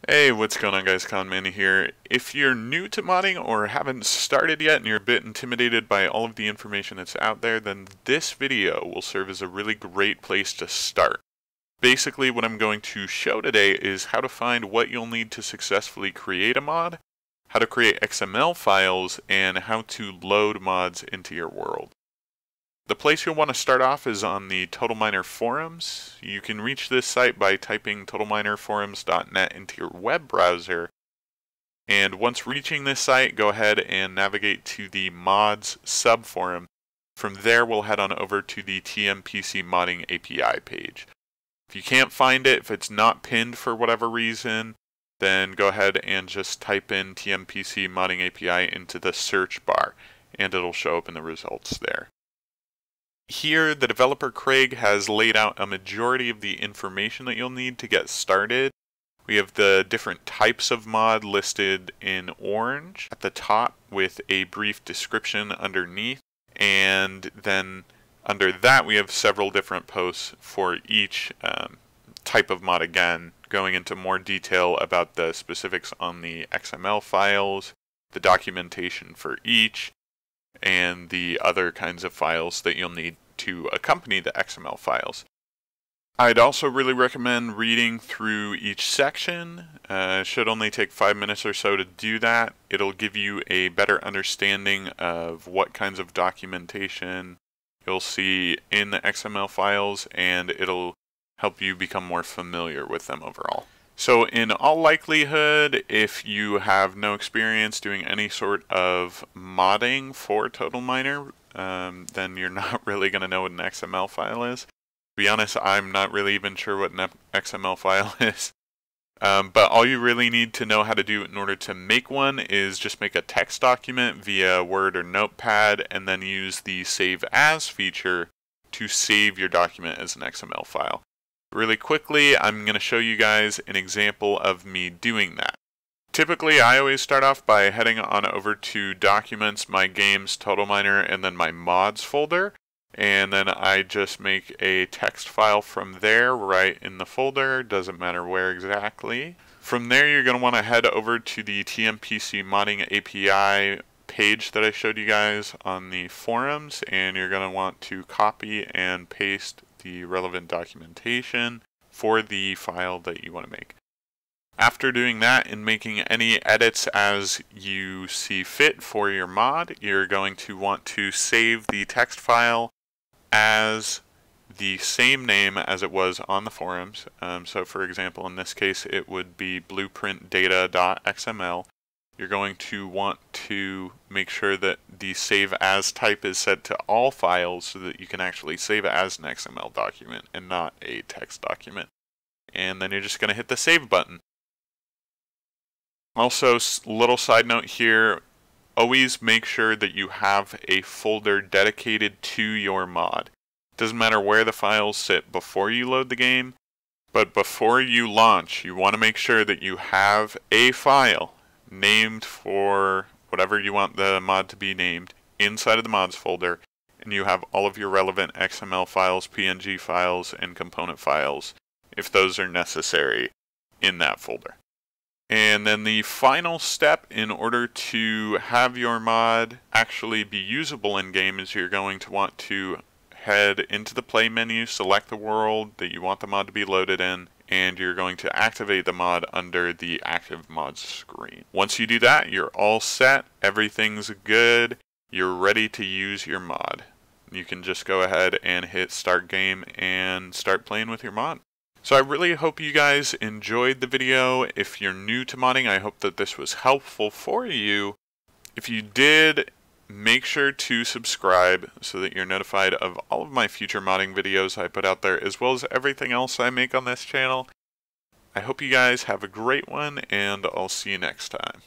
Hey, what's going on guys, Conmaan here. If you're new to modding or haven't started yet and you're a bit intimidated by all of the information that's out there, then this video will serve as a really great place to start. Basically, what I'm going to show today is how to find what you'll need to successfully create a mod, how to create XML files, and how to load mods into your world. The place you'll want to start off is on the Total Miner forums. You can reach this site by typing totalminerforums.net into your web browser. And once reaching this site, go ahead and navigate to the mods subforum. From there, we'll head on over to the TMPC modding API page. If you can't find it, if it's not pinned for whatever reason, then go ahead and just type in TMPC modding API into the search bar, and it'll show up in the results there. Here, the developer Craig has laid out a majority of the information that you'll need to get started. We have the different types of mod listed in orange at the top with a brief description underneath, and then under that we have several different posts for each type of mod, again going into more detail about the specifics on the XML files, the documentation for each, and the other kinds of files that you'll need to accompany the XML files. I'd also really recommend reading through each section. It should only take 5 minutes or so to do that. It'll give you a better understanding of what kinds of documentation you'll see in the XML files, and it'll help you become more familiar with them overall. So in all likelihood, if you have no experience doing any sort of modding for Total Miner, then you're not really going to know what an XML file is. To be honest, I'm not really even sure what an XML file is. But all you really need to know how to do in order to make one is just make a text document via Word or Notepad, and then use the Save As feature to save your document as an XML file. Really quickly, I'm going to show you guys an example of me doing that. Typically, I always start off by heading on over to Documents, My Games, Total Miner, and then my Mods folder. And then I just make a text file from there right in the folder, doesn't matter where exactly. From there, you're going to want to head over to the TMPC modding API page that I showed you guys on the forums, and you're going to want to copy and paste the relevant documentation for the file that you want to make. After doing that and making any edits as you see fit for your mod, you're going to want to save the text file as the same name as it was on the forums. So for example, in this case, it would be blueprintdata.xml. You're going to want to make sure that the Save As type is set to all files so that you can actually save it as an XML document and not a text document. And then you're just going to hit the Save button. Also, little side note here, always make sure that you have a folder dedicated to your mod. Doesn't matter where the files sit before you load the game, but before you launch, you want to make sure that you have a file named for whatever you want the mod to be named inside of the mods folder, and you have all of your relevant XML files, PNG files, and component files, if those are necessary, in that folder. And then the final step in order to have your mod actually be usable in game is you're going to want to head into the play menu, select the world that you want the mod to be loaded in, and you're going to activate the mod under the Active Mods screen. Once you do that, you're all set, everything's good, you're ready to use your mod. You can just go ahead and hit Start Game and start playing with your mod. So I really hope you guys enjoyed the video. If you're new to modding, I hope that this was helpful for you. If you did, make sure to subscribe so that you're notified of all of my future modding videos I put out there, as well as everything else I make on this channel. I hope you guys have a great one, and I'll see you next time.